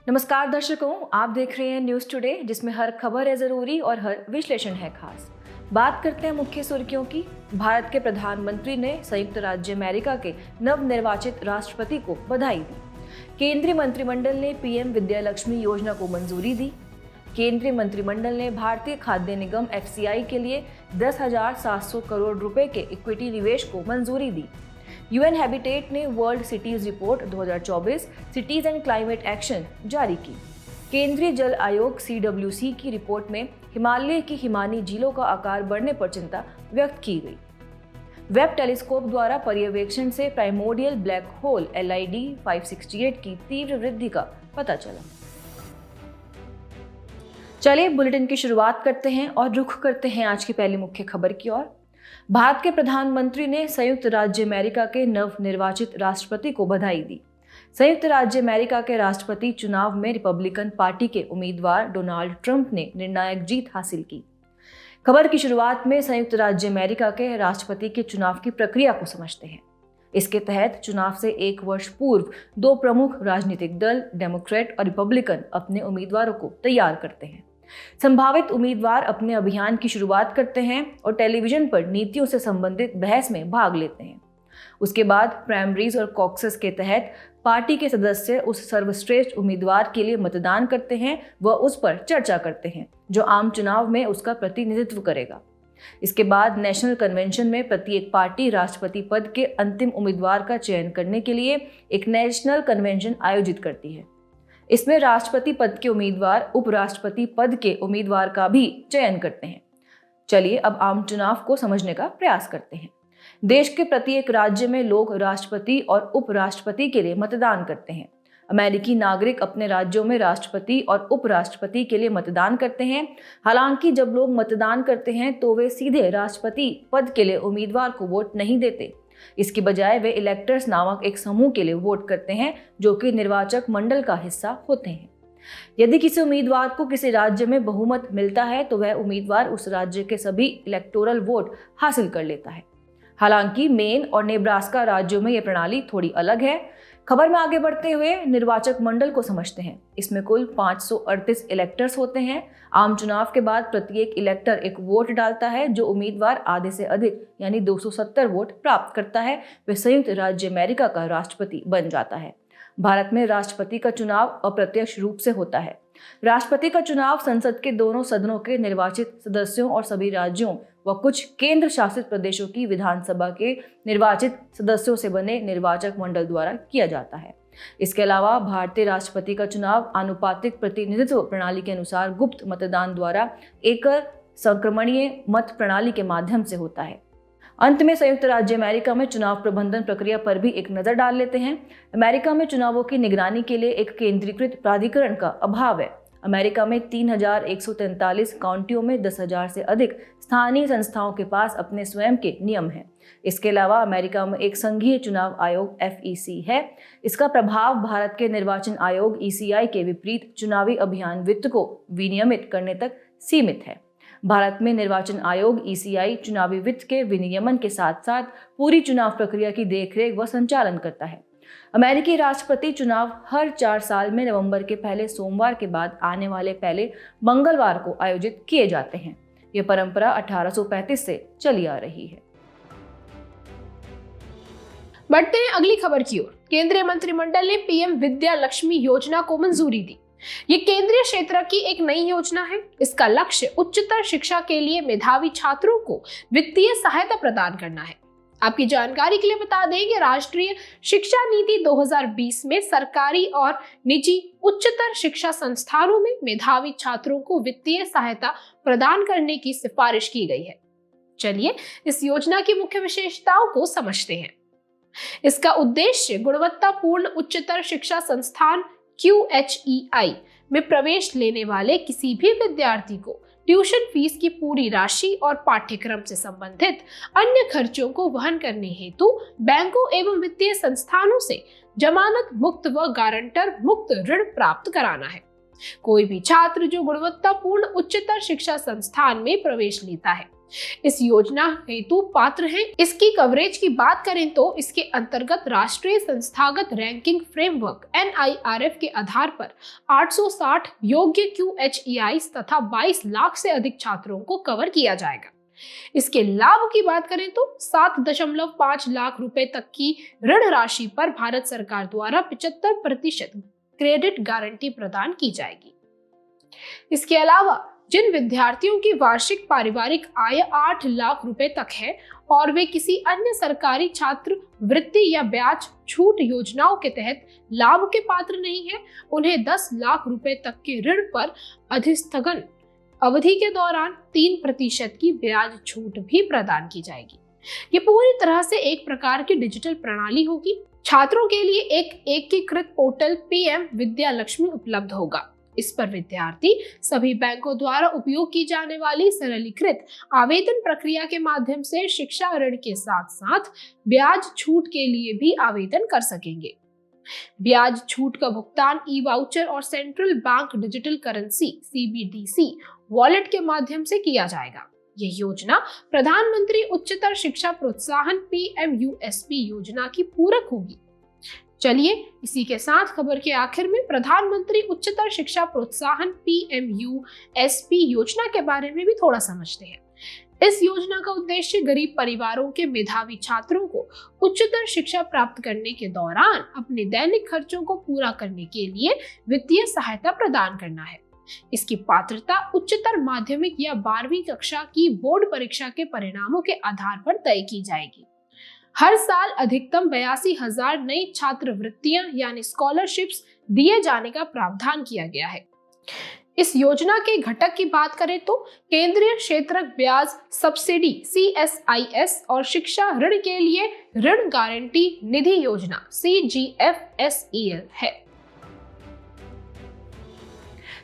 नमस्कार दर्शकों, आप देख रहे हैं न्यूज़ टुडे, जिसमें हर खबर है ज़रूरी और हर विश्लेषण है खास। बात करते हैं मुख्य सुर्खियों की। भारत के प्रधानमंत्री ने संयुक्त राज्य अमेरिका के नवनिर्वाचित राष्ट्रपति को बधाई दी। केंद्रीय मंत्रिमंडल ने पीएम विद्या लक्ष्मी योजना को मंजूरी दी। केंद्रीय मंत्रिमंडल ने भारतीय खाद्य निगम FCI के लिए 10,700 करोड़ रुपए के इक्विटी निवेश को मंजूरी दी। UN हैबिटेट ने world cities report 2024 cities and climate action जारी की। केंद्रीय जल आयोग CWC की रिपोर्ट में हिमालय की हिमानी झीलों का आकार बढ़ने पर चिंता व्यक्त की गई। वेब टेलीस्कोप द्वारा पर्यवेक्षण से प्राइमोर्डियल ब्लैक होल LID 568 की तीव्र वृद्धि का पता चला। चलिए बुलेटिन की शुरुआत करते हैं और रुख करते हैं आज की पहली मुख्य खबर की ओर। भारत के प्रधानमंत्री ने संयुक्त राज्य अमेरिका के नवनिर्वाचित राष्ट्रपति को बधाई दी। संयुक्त राज्य अमेरिका के राष्ट्रपति चुनाव में रिपब्लिकन पार्टी के उम्मीदवार डोनाल्ड ट्रंप ने निर्णायक जीत हासिल की। खबर की शुरुआत में संयुक्त राज्य अमेरिका के राष्ट्रपति के चुनाव की प्रक्रिया को समझते हैं। इसके तहत चुनाव से एक वर्ष पूर्व दो प्रमुख राजनीतिक दल डेमोक्रेट और रिपब्लिकन अपने उम्मीदवारों को तैयार करते हैं। संभावित उम्मीदवार अपने अभियान की शुरुआत करते हैं और टेलीविजन पर नीतियों से संबंधित बहस में भाग लेते हैं। उसके बाद प्राइमरीज और कॉकसेस के तहत पार्टी के सदस्य उस सर्वश्रेष्ठ उम्मीदवार के लिए मतदान करते हैं व उस पर चर्चा करते हैं जो आम चुनाव में उसका प्रतिनिधित्व करेगा। इसके बाद नेशनल कन्वेंशन में प्रत्येक पार्टी राष्ट्रपति पद के अंतिम उम्मीदवार का चयन करने के लिए एक नेशनल कन्वेंशन आयोजित करती है। इसमें राष्ट्रपति पद के उम्मीदवार उपराष्ट्रपति पद के उम्मीदवार का भी चयन करते हैं। चलिए अब आम चुनाव को समझने का प्रयास करते हैं। देश के प्रत्येक राज्य में लोग राष्ट्रपति और उपराष्ट्रपति के लिए मतदान करते हैं। अमेरिकी नागरिक अपने राज्यों में राष्ट्रपति और उपराष्ट्रपति के लिए मतदान करते हैं। हालांकि जब लोग मतदान करते हैं तो वे सीधे राष्ट्रपति पद के लिए उम्मीदवार को वोट नहीं देते। इसकी बजाय वे इलेक्टर्स नामक एक समूह के लिए वोट करते हैं जो कि निर्वाचक मंडल का हिस्सा होते हैं। यदि किसी उम्मीदवार को किसी राज्य में बहुमत मिलता है तो वह उम्मीदवार उस राज्य के सभी इलेक्टोरल वोट हासिल कर लेता है। हालांकि मेन और नेब्रास्का राज्यों में यह प्रणाली थोड़ी अलग है। खबर में आगे बढ़ते हुए निर्वाचक मंडल को समझते हैं। इसमें कुल 538 इलेक्टर्स होते हैं। आम चुनाव के बाद प्रत्येक इलेक्टर एक वोट डालता है। जो उम्मीदवार आधे से अधिक यानी 270 वोट प्राप्त करता है वह संयुक्त राज्य अमेरिका का राष्ट्रपति बन जाता है। भारत में राष्ट्रपति का चुनाव अप्रत्यक्ष रूप से होता है। राष्ट्रपति का चुनाव संसद के दोनों सदनों के निर्वाचित सदस्यों और सभी राज्यों व कुछ केंद्र शासित प्रदेशों की विधानसभा के निर्वाचित सदस्यों से बने निर्वाचक मंडल द्वारा किया जाता है। इसके अलावा भारतीय राष्ट्रपति का चुनाव आनुपातिक प्रतिनिधित्व प्रणाली के अनुसार गुप्त मतदान द्वारा एकल संक्रमणीय मत प्रणाली के माध्यम से होता है। अंत में संयुक्त राज्य अमेरिका में चुनाव प्रबंधन प्रक्रिया पर भी एक नजर डाल लेते हैं। अमेरिका में चुनावों की निगरानी के लिए एक केंद्रीकृत प्राधिकरण का अभाव है। अमेरिका में 3,143 काउंटियों में 10,000 से अधिक स्थानीय संस्थाओं के पास अपने स्वयं के नियम हैं। इसके अलावा अमेरिका में एक संघीय चुनाव आयोग FEC है। इसका प्रभाव भारत के निर्वाचन आयोग ECI के विपरीत चुनावी अभियान वित्त को विनियमित करने तक सीमित है। भारत में निर्वाचन आयोग ECI चुनावी वित्त के विनियमन के साथ साथ पूरी चुनाव प्रक्रिया की देखरेख व संचालन करता है। अमेरिकी राष्ट्रपति चुनाव हर 4 साल में नवंबर के पहले सोमवार के बाद आने वाले पहले मंगलवार को आयोजित किए जाते हैं। यह परंपरा 1835 से चली आ रही है। बढ़ते हैं अगली खबर की ओर। केंद्रीय मंत्रिमंडल ने पीएम विद्या लक्ष्मी योजना को मंजूरी दी। ये केंद्रीय क्षेत्र की एक नई योजना है। इसका लक्ष्य उच्चतर शिक्षा के लिए मेधावी छात्रों को वित्तीय सहायता प्रदान करना है। आपकी जानकारी के लिए बता दें कि राष्ट्रीय शिक्षा नीति 2020 में सरकारी और निजी उच्चतर शिक्षा संस्थानों में मेधावी छात्रों को वित्तीय सहायता प्रदान करने की सिफारिश की गई है। चलिए इस योजना की मुख्य विशेषताओं को समझते हैं। इसका उद्देश्य गुणवत्तापूर्ण उच्चतर शिक्षा संस्थान QHEI में प्रवेश लेने वाले किसी भी विद्यार्थी को ट्यूशन फीस की पूरी राशि और पाठ्यक्रम से संबंधित अन्य खर्चों को वहन करने हेतु बैंकों एवं वित्तीय संस्थानों से जमानत मुक्त व गारंटर मुक्त ऋण प्राप्त कराना है। कोई भी छात्र जो गुणवत्तापूर्ण उच्चतर शिक्षा संस्थान में प्रवेश लेता है इस योजना हेतु पात्र हैं। इसकी कवरेज की बात करें तो इसके अंतर्गत राष्ट्रीय संस्थागत रैंकिंग फ्रेमवर्क NIRF के आधार पर 860 योग्य QHEIs तथा 22 लाख से अधिक छात्रों को कवर किया जाएगा। इसके लाभ की बात करें तो 7.5 लाख रुपए तक की ऋण राशि पर भारत सरकार द्वारा 75% क्रेडिट गारंटी प्रदान की जाएगी। इसके अलावा जिन विद्यार्थियों की वार्षिक पारिवारिक आय 8 लाख रुपए तक है और वे किसी अन्य सरकारी छात्र वृत्ति या ब्याज छूट योजनाओं के तहत लाभ के पात्र नहीं है, उन्हें 10 लाख रुपए तक के ऋण पर अधिस्थगन अवधि के दौरान 3% की ब्याज छूट भी प्रदान की जाएगी। ये पूरी तरह से एक प्रकार की डिजिटल प्रणाली होगी। छात्रों के लिए एक एकीकृत पोर्टल PM विद्या लक्ष्मी उपलब्ध होगा। इस पर विद्यार्थी सभी बैंकों द्वारा उपयोग की जाने वाली सरलीकृत आवेदन प्रक्रिया के माध्यम से शिक्षा ऋण के साथ साथ ब्याज छूट के लिए भी आवेदन कर सकेंगे। ब्याज छूट का भुगतान ई-वाउचर और central bank digital currency CBDC wallet के माध्यम से किया जाएगा। यह योजना प्रधानमंत्री उच्चतर शिक्षा प्रोत्साहन PMUSP योजना की पूरक होगी। चलिए इसी के साथ खबर के आखिर में प्रधानमंत्री उच्चतर शिक्षा प्रोत्साहन PMUSP योजना के बारे में भी थोड़ा समझते हैं। इस योजना का उद्देश्य गरीब परिवारों के मेधावी छात्रों को उच्चतर शिक्षा प्राप्त करने के दौरान अपने दैनिक खर्चों को पूरा करने के लिए वित्तीय सहायता प्रदान करना है। इसकी पात्रता उच्चतर माध्यमिक या 12वीं कक्षा की बोर्ड परीक्षा के परिणामों के आधार पर तय की जाएगी। हर साल अधिकतम 82,000 नई छात्रवृत्तियां यानी स्कॉलरशिप्स दिए जाने का प्रावधान किया गया है। इस योजना के घटक की बात करें तो केंद्रीय क्षेत्रक ब्याज सब्सिडी CSIS और शिक्षा ऋण के लिए ऋण गारंटी निधि योजना CGFSEL है।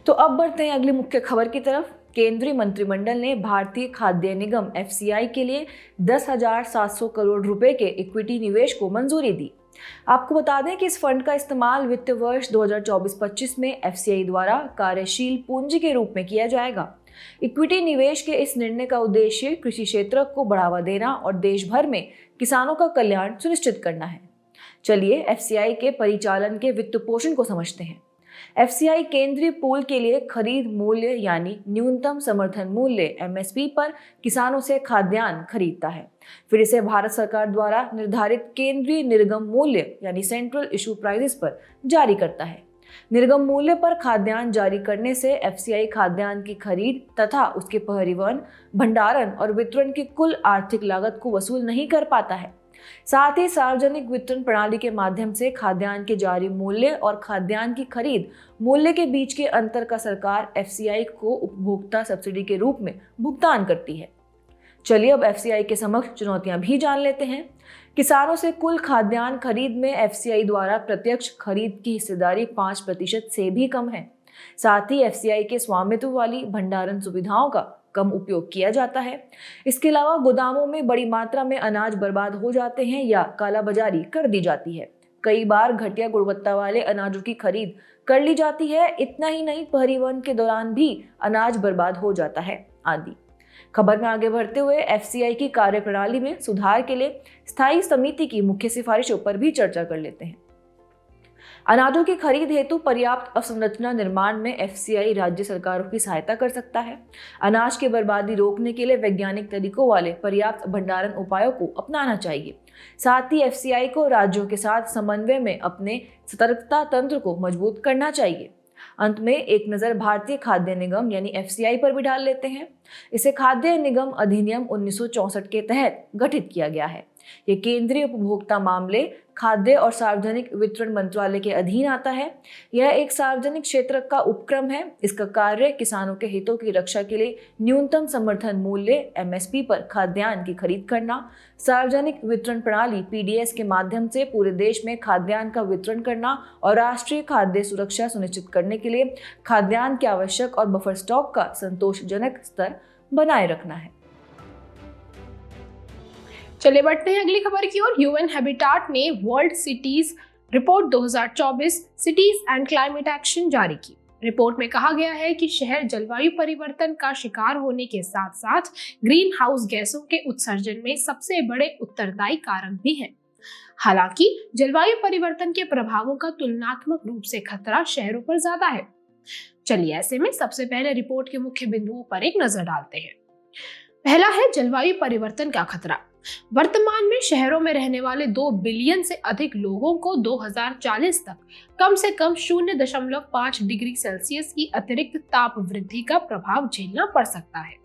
तो अब बढ़ते हैं अगली मुख्य खबर की तरफ। केंद्रीय मंत्रिमंडल ने भारतीय खाद्य निगम FCI के लिए 10,700 करोड़ रुपए के इक्विटी निवेश को मंजूरी दी। आपको बता दें कि इस फंड का इस्तेमाल वित्त वर्ष 2024-25 में FCI द्वारा कार्यशील पूंजी के रूप में किया जाएगा। इक्विटी निवेश के इस निर्णय का उद्देश्य कृषि क्षेत्र को बढ़ावा देना और देश भर में किसानों का कल्याण सुनिश्चित करना है। चलिए FCI के परिचालन के वित्त पोषण को समझते हैं। FCI केंद्रीय पूल के लिए खरीद मूल्य यानी न्यूनतम समर्थन मूल्य MSP पर किसानों से खाद्यान्न खरीदता है। फिर इसे भारत सरकार द्वारा निर्धारित केंद्रीय निर्गम मूल्य यानी सेंट्रल इशू प्राइसेस पर जारी करता है। निर्गम मूल्य पर खाद्यान्न जारी करने से FCI खाद्यान्न की खरीद तथा उसके परिवहन, भंडारण और वितरण की कुल आर्थिक लागत को वसूल नहीं कर पाता है। साथ ही सार्वजनिक वितरण प्रणाली के माध्यम से खाद्यान्न के जारी मूल्य और खाद्यान्न की खरीद मूल्य के बीच के अंतर का सरकार FCI को उपभोक्ता सब्सिडी के रूप में भुगतान करती है। चलिए अब FCI के समक्ष चुनौतियां भी जान लेते हैं। किसानों से कुल खाद्यान्न खरीद में FCI द्वारा प्रत्यक्ष खरीद की हिस्सेदारी 5% से भी कम है। साथ ही FCI के स्वामित्व वाली भंडारण सुविधाओं का कम उपयोग किया जाता है। इसके अलावा गोदामों में बड़ी मात्रा में अनाज बर्बाद हो जाते हैं या कालाबाजारी कर दी जाती है। कई बार घटिया गुणवत्ता वाले अनाजों की खरीद कर ली जाती है। इतना ही नहीं, परिवहन के दौरान भी अनाज बर्बाद हो जाता है आदि। खबर में आगे बढ़ते हुए FCI की कार्यप्रणाली में सुधार के लिए स्थायी समिति की मुख्य सिफारिशों पर भी चर्चा कर लेते हैं। अनाजों की खरीद हेतु पर्याप्त अवसंरचना निर्माण में FCI राज्य सरकारों की सहायता कर सकता है। अनाज की बर्बादी रोकने के लिए वैज्ञानिक तरीकों वाले पर्याप्त भंडारण उपायों को अपनाना चाहिए। साथ ही FCI को राज्यों के साथ समन्वय में अपने सतर्कता तंत्र को मजबूत करना चाहिए। अंत में एक नज़र भारतीय खाद्य निगम यानी FCI पर भी डाल लेते हैं। इसे खाद्य निगम अधिनियम 1964 के तहत गठित किया गया है। ये केंद्रीय उपभोक्ता मामले, खाद्य और सार्वजनिक वितरण मंत्रालय के अधीन आता है। यह एक सार्वजनिक क्षेत्र का उपक्रम है। इसका कार्य किसानों के हितों की रक्षा के लिए न्यूनतम समर्थन मूल्य MSP पर खाद्यान्न की खरीद करना, सार्वजनिक वितरण प्रणाली PDS के माध्यम से पूरे देश में खाद्यान्न का वितरण करना और राष्ट्रीय खाद्य सुरक्षा सुनिश्चित करने के लिए खाद्यान्न के आवश्यक और बफर स्टॉक का संतोषजनक स्तर बनाए रखना है। चले बढ़ते हैं अगली खबर की ओर। UN हैबिटाट ने world cities report 2024 cities and climate action जारी की। रिपोर्ट में कहा गया है कि शहर जलवायु परिवर्तन का शिकार होने के साथ साथ ग्रीन हाउस गैसों के उत्सर्जन में सबसे बड़े उत्तरदायी कारक भी हैं। हालांकि जलवायु परिवर्तन के प्रभावों का तुलनात्मक रूप से खतरा शहरों पर ज्यादा है। चलिए ऐसे में सबसे पहले रिपोर्ट के मुख्य बिंदुओं पर एक नजर डालते हैं। पहला है जलवायु परिवर्तन का खतरा। वर्तमान में शहरों में रहने वाले 2 बिलियन से अधिक लोगों को 2040 तक कम से कम 0.5 डिग्री सेल्सियस की अतिरिक्त ताप वृद्धि का प्रभाव झेलना पड़ सकता है।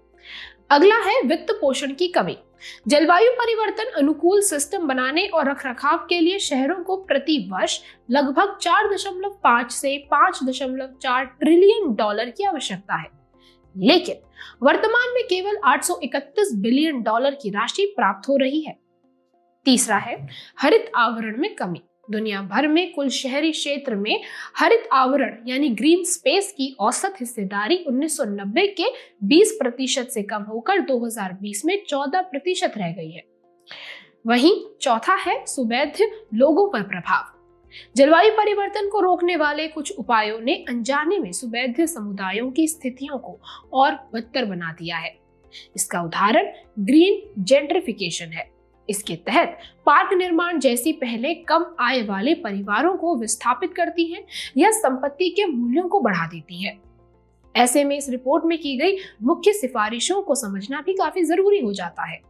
अगला है वित्त पोषण की कमी। जलवायु परिवर्तन अनुकूल सिस्टम बनाने और रखरखाव के लिए शहरों को प्रति वर्ष लगभग 4.5 से 5.4 ट्रिलियन डॉलर की आवश्यकता है, लेकिन वर्तमान में केवल 831 बिलियन डॉलर की राशि प्राप्त हो रही है। तीसरा है हरित आवरण में कमी। दुनिया भर में कुल शहरी क्षेत्र में हरित आवरण यानी ग्रीन स्पेस की औसत हिस्सेदारी 1990 के 20% से कम होकर 2020 में 14% रह गई है। वहीं चौथा है सुवैध लोगों पर प्रभाव। जलवायु परिवर्तन को रोकने वाले कुछ उपायों ने अनजाने में सुवैध समुदायों की स्थितियों को और बदतर बना दिया है। इसका उदाहरण ग्रीन जेंट्रिफिकेशन है। इसके तहत पार्क निर्माण जैसी पहले कम आय वाले परिवारों को विस्थापित करती है या संपत्ति के मूल्यों को बढ़ा देती है। ऐसे में इस रिपोर्ट में की गई मुख्य सिफारिशों को समझना भी काफी जरूरी हो जाता है।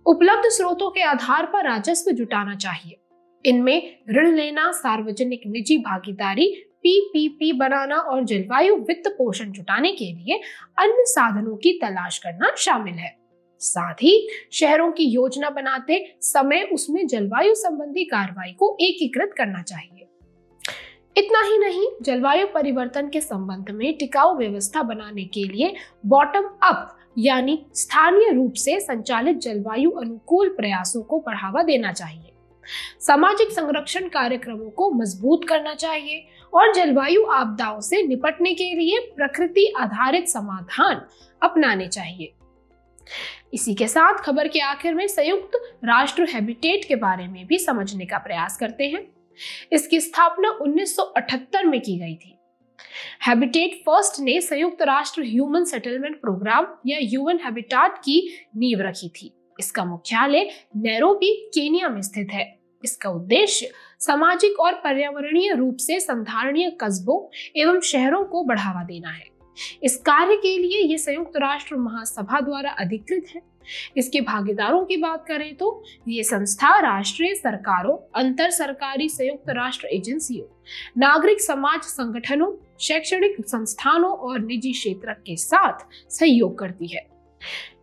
उपलब्ध स्रोतों के आधार पर राजस्व जुटाना चाहिए। इनमें ऋण लेना, सार्वजनिक निजी भागीदारी, पीपीपी बनाना और जलवायु वित्त पोषण जुटाने के लिए अन्य साधनों की तलाश करना शामिल है। साथ ही शहरों की योजना बनाते समय उसमें जलवायु संबंधी कार्रवाई को एकीकृत करना चाहिए। इतना ही नहीं, जलवायु परिवर्तन के संबंध में टिकाऊ व्यवस्था बनाने के लिए बॉटम अप यानी स्थानीय रूप से संचालित जलवायु अनुकूल प्रयासों को बढ़ावा देना चाहिए। सामाजिक संरक्षण कार्यक्रमों को मजबूत करना चाहिए और जलवायु आपदाओं से निपटने के लिए प्रकृति आधारित समाधान अपनाने चाहिए। इसी के साथ खबर के आखिर में संयुक्त राष्ट्र हैबिटेट के बारे में भी समझने का प्रयास करते हैं। इसकी स्थापना 1978 में की गई थी। हैबिटेट फर्स्ट ने संयुक्त राष्ट्र ह्यूमन सेटलमेंट प्रोग्राम या यूएन हैबिटेट की नींव रखी थी। इसका मुख्यालय नैरोबी, केनिया में स्थित है। इसका उद्देश्य सामाजिक और पर्यावरणीय रूप से संधारणीय कस्बों एवं शहरों को बढ़ावा देना है। इस कार्य के लिए ये संयुक्त राष्ट्र महासभा द्वारा अधिकृत है। इसके भागीदारों की बात करें तो ये संस्था राष्ट्रीय सरकारों, अंतर सरकारी संयुक्त राष्ट्र एजेंसियों, नागरिक समाज संगठनों, शैक्षणिक संस्थानों और निजी क्षेत्र के साथ सहयोग करती है।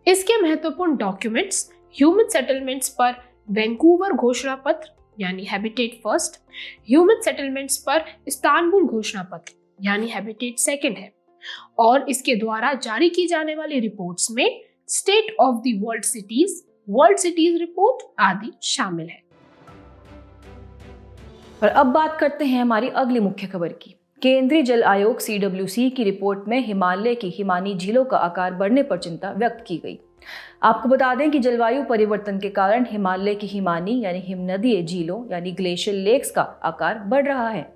इसके महत्वपूर्ण डॉक्यूमेंट्स ह्यूमन सेटलमेंट्स पर वैंकूवर घोषणा पत्र यानी हैबिटेट फर्स्ट, ह्यूमन सेटलमेंट्स पर इस्तांबुल घोषणा पत्र यानी हैबिटेट सेकंड है और इसके द्वारा जारी की जाने वाली रिपोर्ट्स में state of the world cities report आदि शामिल है। और अब बात करते हैं हमारी अगली मुख्य खबर की। केंद्रीय जल आयोग CWC की रिपोर्ट में हिमालय की हिमानी झीलों का आकार बढ़ने पर चिंता व्यक्त की गई। आपको बता दें कि जलवायु परिवर्तन के कारण हिमालय की हिमानी यानी हिमनदीय झीलों यानी ग्लेशियल लेक्स का आकार बढ़ रहा है।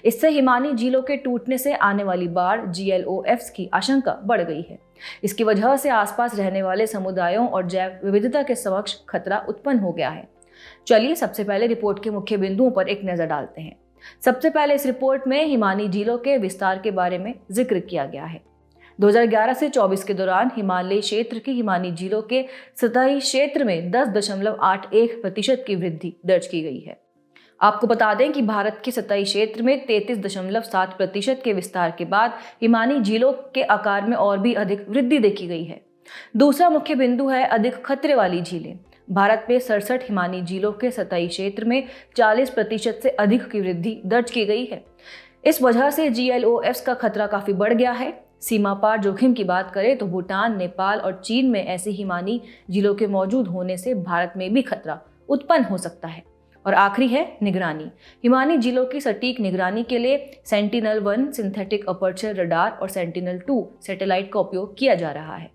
इससे हिमानी झीलों के टूटने से आने वाली बाढ़ GLOFs की आशंका बढ़ गई है। इसकी वजह से आसपास रहने वाले समुदायों और जैव विविधता के समक्ष खतरा उत्पन्न हो गया है। चलिए सबसे पहले रिपोर्ट के मुख्य बिंदुओं पर एक नजर डालते हैं। सबसे पहले इस रिपोर्ट में हिमानी झीलों के विस्तार के बारे में जिक्र किया गया है। 2011 से 24 के दौरान हिमालयी क्षेत्र की हिमानी झीलों के सतही क्षेत्र में 10.81% की वृद्धि दर्ज की गई है। आपको बता दें कि भारत के सतही क्षेत्र में 33.7% के विस्तार के बाद हिमानी झीलों के आकार में और भी अधिक वृद्धि देखी गई है। दूसरा मुख्य बिंदु है अधिक खतरे वाली झीलें। भारत में 67 हिमानी झीलों के सतही क्षेत्र में 40% से अधिक की वृद्धि दर्ज की गई है। इस वजह से GLOFs का खतरा काफी बढ़ गया है। सीमा पार जोखिम की बात करें तो भूटान, नेपाल और चीन में ऐसी हिमानी झीलों के मौजूद होने से भारत में भी खतरा उत्पन्न हो सकता है। और आखिरी है निगरानी। हिमानी झीलों की सटीक निगरानी के लिए सेंटिनल-1 सिंथेटिक अपर्चर रडार और सेंटिनल-2 सैटेलाइट का उपयोग किया जा रहा है।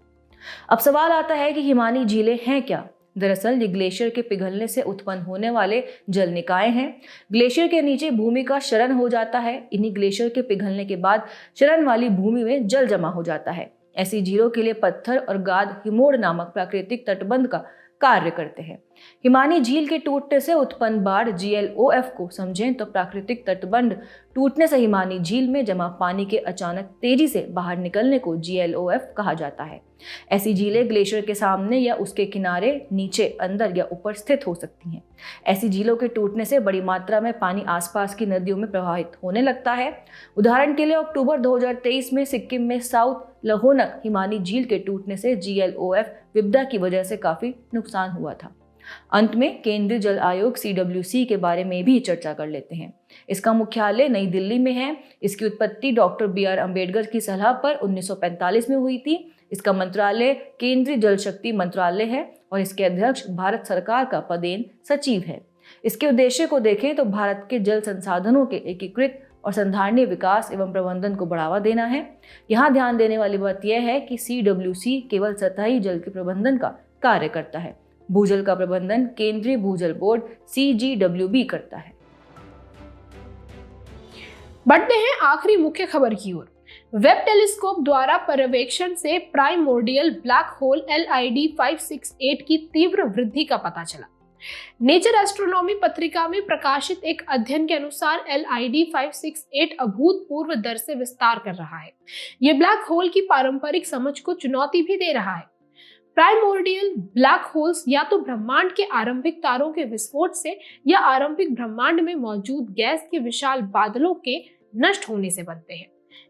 अब सवाल आता है कि हिमानी झीलें हैं क्या? दरअसल ये ग्लेशियर के पिघलने से उत्पन्न होने वाले जल निकाय हैं। ग्लेशियर के नीचे भूमि का क्षरण हो जाता है। इन्हीं ग्लेशियर के पिघलने के बाद क्षरण वाली भूमि में जल जमा हो जाता है। ऐसी झीलों के लिए पत्थर और गाद हिमोड़ नामक प्राकृतिक तटबंध का कार्य करते हैं। हिमानी झील के टूटने से उत्पन्न बाढ़ GLOF को समझें तो प्राकृतिक तटबंध टूटने से हिमानी झील में जमा पानी के अचानक तेजी से बाहर निकलने को GLOF कहा जाता है। ऐसी झीलें ग्लेशियर के सामने या उसके किनारे, नीचे, अंदर या ऊपर स्थित हो सकती हैं। ऐसी झीलों के टूटने से बड़ी मात्रा में पानी आसपास की नदियों में प्रवाहित होने लगता है। उदाहरण के लिए अक्टूबर 2023 में सिक्किम में साउथ लहोनक हिमानी झील के टूटने से GLOF विपदा की वजह से काफी नुकसान हुआ था। अंत में केंद्रीय जल आयोग CWC के बारे में भी चर्चा कर लेते हैं। इसका मुख्यालय नई दिल्ली में है। इसकी उत्पत्ति डॉक्टर BR अम्बेडकर की सलाह पर 1945 में हुई थी। इसका मंत्रालय केंद्रीय जल शक्ति मंत्रालय है और इसके अध्यक्ष भारत सरकार का पदेन सचिव है। इसके उद्देश्य को देखें तो भारत के जल संसाधनों के एकीकृत और संधारणीय विकास एवं प्रबंधन को बढ़ावा देना है। यहाँ ध्यान देने वाली बात यह है कि CWC केवल सतही जल के प्रबंधन का कार्य करता है। भूजल का प्रबंधन केंद्रीय भूजल बोर्ड CGWB करता है। बढ़ते हैं आखिरी मुख्य खबर की ओर। वेब टेलीस्कोप द्वारा पर्यवेक्षण से प्राइमोर्डियल ब्लैक होल LID 568 की तीव्र वृद्धि का पता चला। नेचर एस्ट्रोनॉमी पत्रिका में प्रकाशित एक अध्ययन के अनुसार LID 568 अभूतपूर्व दर से विस्तार कर रहा है। ये ब्लैक होल की पारंपरिक समझ को चुनौती भी दे रहा है। प्राइमोर्डियल ब्लैक होल्स या तो ब्रह्मांड के आरंभिक तारों के विस्फोट से या आरंभिक ब्रह्मांड में मौजूद गैस के विशाल बादलों के नष्ट होने से बनते हैं।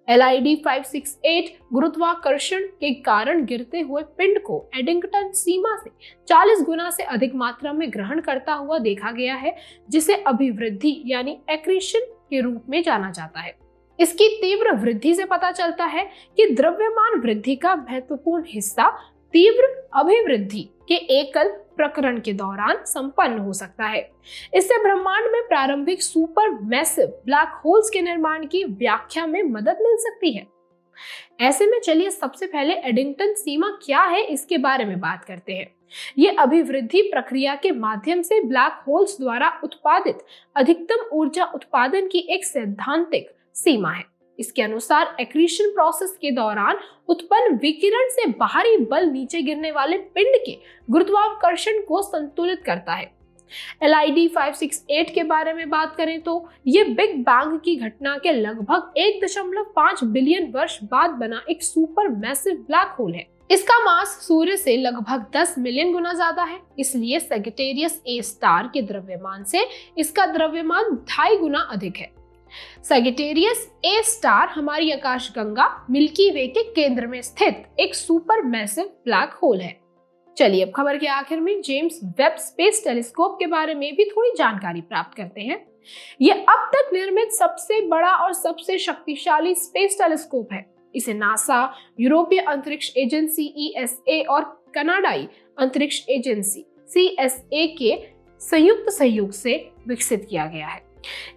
LID 568 गुरुत्वाकर्षण के कारण गिरते हुए पिंड को एडिंगटन सीमा से 40 गुना से अधिक मात्रा में ग्रहण करता हुआ देखा गया है, जिसे अभिवृद्धि यानी एक्रीशन के रूप में जाना जाता है। इसकी तीव्र वृद्धि से पता चलता है कि द्रव्यमान वृद्धि का महत्वपूर्ण हिस्सा तीव्र अभिवृद्धि के एकल प्रकरण के दौरान संपन्न हो सकता है। इससे ब्रह्मांड में प्रारंभिक सुपर मैसिव ब्लैक होल्स के निर्माण की व्याख्या में मदद मिल सकती है। ऐसे में चलिए सबसे पहले एडिंगटन सीमा क्या है इसके बारे में बात करते हैं। ये अभिवृद्धि प्रक्रिया के माध्यम से ब्लैक होल्स द्वारा उत्पादित अधिकतम ऊर्जा उत्पादन की एक सैद्धांतिक सीमा है। इसके अनुसार एक्रीशन प्रोसेस के दौरान उत्पन्न विकिरण से बाहरी बल नीचे गिरने वाले पिंड के गुरुत्वाकर्षण को संतुलित करता है। LID 568 के बारे में बात करें तो ये बिग बैंग की घटना के लगभग 1.5 बिलियन वर्ष बाद बना एक सुपर मैसिव ब्लैक होल है। इसका मास सूर्य से लगभग 10 मिलियन गुना ज्यादा है। इसलिए सैजिटेरियस A स्टार के द्रव्यमान से इसका द्रव्यमान 2.5 गुना अधिक है। सैजिटेरियस A स्टार हमारी आकाशगंगा मिल्की वे के केंद्र में स्थित एक सुपर मैसिव ब्लैक होल है। चलिए अब खबर के आखिर में जेम्स वेब स्पेस टेलीस्कोप के बारे में भी थोड़ी जानकारी प्राप्त करते हैं। यह अब तक निर्मित सबसे बड़ा और सबसे शक्तिशाली स्पेस टेलीस्कोप है। इसे नासा, यूरोपीय अंतरिक्ष एजेंसी ESA और कनाडाई अंतरिक्ष एजेंसी CSA के संयुक्त सहयोग से विकसित किया गया है।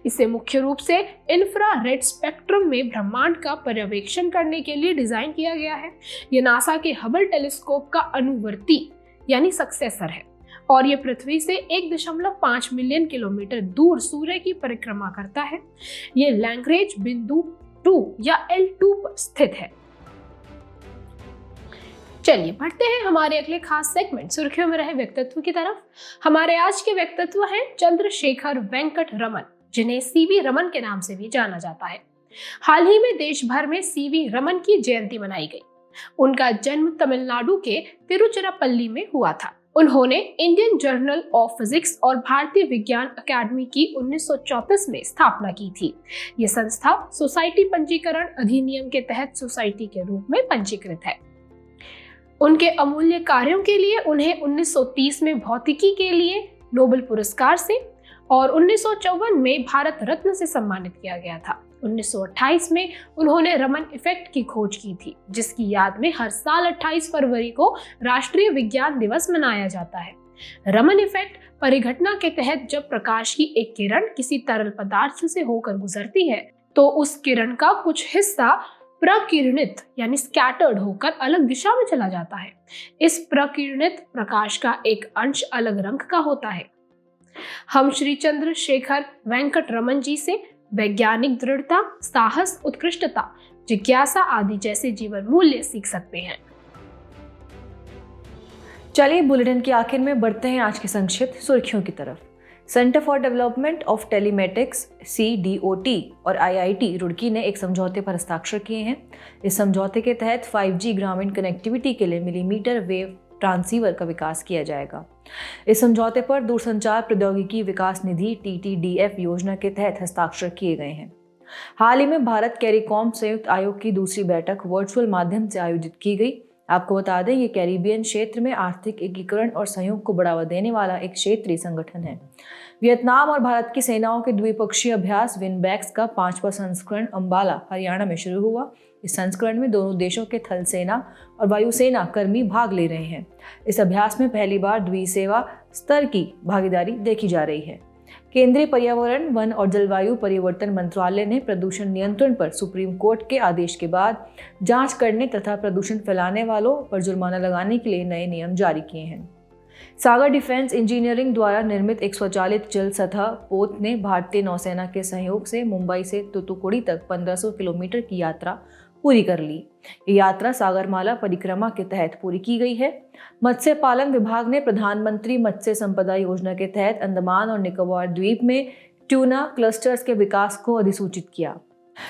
इसे मुख्य रूप से इंफ्रारेड स्पेक्ट्रम में ब्रह्मांड का पर्यवेक्षण करने के लिए डिजाइन किया गया है। यह नासा के हबल टेलीस्कोप का अनुवर्ती यानी सक्सेसर है और यह पृथ्वी से 1.5 मिलियन किलोमीटर दूर सूर्य की परिक्रमा करता है। यह लैग्रेंज बिंदु 2 या L2 पर स्थित है। चलिए बढ़ते हैं हमारे अगले खास सेगमेंट सुर्खियों में रहे व्यक्तित्व की तरफ। हमारे आज के व्यक्तित्व हैं चंद्रशेखर वेंकट रमन, जिन्हें CV रमन के नाम से भी जाना जाता है। हाल ही में देश भर में CV रमन की जयंती मनाई गई। उनका जन्म तमिलनाडु के तिरुचिरापल्ली में हुआ था। उन्होंने इंडियन जर्नल ऑफ फिजिक्स और भारतीय विज्ञान अकादमी की 1934 में स्थापना की थी। ये संस्था सोसाइटी पंजीकरण अधिनियम के तहत सोसाइटी के रूप में पंजीकृत है। उनके अमूल्य कार्यों के लिए उन्हें 1930 में भौतिकी के लिए नोबेल पुरस्कार से और 1954 में भारत रत्न से सम्मानित किया गया था। 1928 में उन्होंने रमन इफेक्ट की खोज की थी, जिसकी याद में हर साल 28 फरवरी को राष्ट्रीय विज्ञान दिवस मनाया जाता है। रमन इफेक्ट परिघटना के तहत जब प्रकाश की एक किरण किसी तरल पदार्थ से होकर गुजरती है तो उस किरण का कुछ हिस्सा प्रकिरणित यानी स्कैटर्ड होकर अलग दिशा में चला जाता है। इस प्रकिरणित प्रकाश का एक अंश अलग रंग का होता है। हम श्री चंद्रशेखर वेंकट रमन जी से वैज्ञानिक दृढ़ता, साहस, उत्कृष्टता, जिज्ञासा आदि जैसे जीवन मूल्य सीख सकते हैं। चलिए बुलेटिन के आखिर में बढ़ते हैं आज की संक्षिप्त सुर्खियों की तरफ। Centre for development of telematics CDOT और IIT रुड़की ने एक समझौते पर हस्ताक्षर किए हैं। इस समझौते के तहत 5G ग्रामीण कनेक्टिविटी के लिए मिलीमीटर वेव ट्रांसीवर का विकास किया जाएगा। इस समझौते पर दूरसंचार प्रौद्योगिकी विकास निधि TTDF योजना के तहत हस्ताक्षर किए गए हैं। हाल ही में भारत कैरिकॉम संयुक्त आयोग की दूसरी बैठक वर्चुअल माध्यम से आयोजित की गई। आपको बता दें, ये कैरिबियन क्षेत्र में आर्थिक एकीकरण और सहयोग को बढ़ावा देने वाला एक क्षेत्रीय संगठन है। वियतनाम और भारत की सेनाओं के द्विपक्षीय अभ्यास विनबैक्स का 5वां संस्करण अंबाला, हरियाणा में शुरू हुआ। इस संस्करण में दोनों देशों के थल सेना और वायुसेना कर्मी भाग ले रहे हैं। इस अभ्यास में पहली बार द्विसेवा स्तर की भागीदारी देखी जा रही है। केंद्रीय पर्यावरण, वन और जलवायु परिवर्तन मंत्रालय ने प्रदूषण नियंत्रण पर सुप्रीम कोर्ट के आदेश के बाद जांच करने तथा प्रदूषण फैलाने वालों पर जुर्माना लगाने के लिए नए नियम जारी किए हैं। सागर डिफेंस इंजीनियरिंग द्वारा निर्मित एक स्वचालित जल सतह पोत ने भारतीय नौसेना के सहयोग से मुंबई से तूतुकुड़ी तक 1500 किलोमीटर की यात्रा पूरी कर ली। ये यात्रा सागरमाला परिक्रमा के तहत पूरी की गई है। मत्स्य पालन विभाग ने प्रधानमंत्री मत्स्य संपदा योजना के तहत अंडमान और निकोबार द्वीप में ट्यूना क्लस्टर्स के विकास को अधिसूचित किया।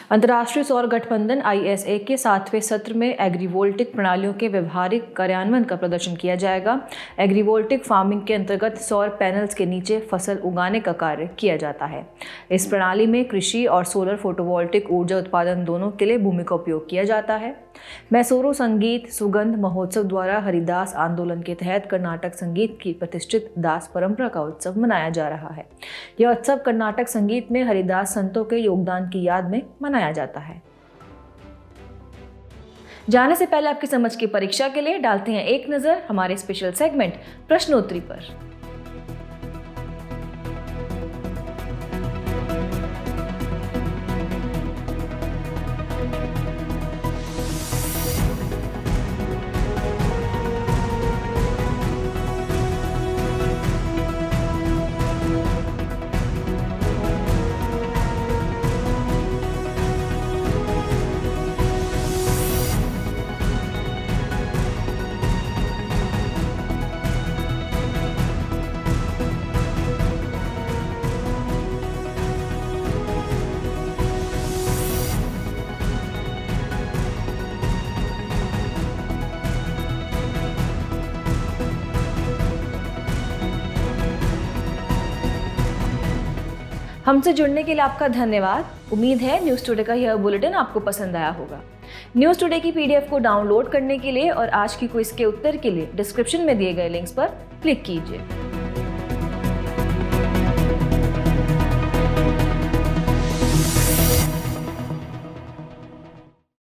अंतर्राष्ट्रीय सौर गठबंधन ISA के 7वें सत्र में एग्रीवोल्टिक प्रणालियों के व्यवहारिक कार्यान्वयन का प्रदर्शन किया जाएगा। एग्रीवोल्टिक फार्मिंग के अंतर्गत सौर पैनल्स के नीचे फसल उगाने का कार्य किया जाता है। इस प्रणाली में कृषि और सोलर फोटोवोल्टिक ऊर्जा उत्पादन दोनों के लिए भूमि का उपयोग किया जाता है। मैसूरू संगीत सुगंध महोत्सव द्वारा हरिदास आंदोलन के तहत कर्नाटक संगीत की प्रतिष्ठित दास परंपरा का उत्सव मनाया जा रहा है। यह उत्सव कर्नाटक संगीत में हरिदास संतों के योगदान की याद में मनाया जाता है। जाने से पहले आपकी समझ की परीक्षा के लिए डालते हैं एक नजर हमारे स्पेशल सेगमेंट प्रश्नोत्तरी पर। हमसे जुड़ने के लिए आपका धन्यवाद। उम्मीद है न्यूज़ टुडे का यह बुलेटिन आपको पसंद आया होगा। न्यूज़ टुडे की PDF को डाउनलोड करने के लिए और आज की क्विज के उत्तर के लिए डिस्क्रिप्शन में दिए गए लिंक्स पर क्लिक कीजिए।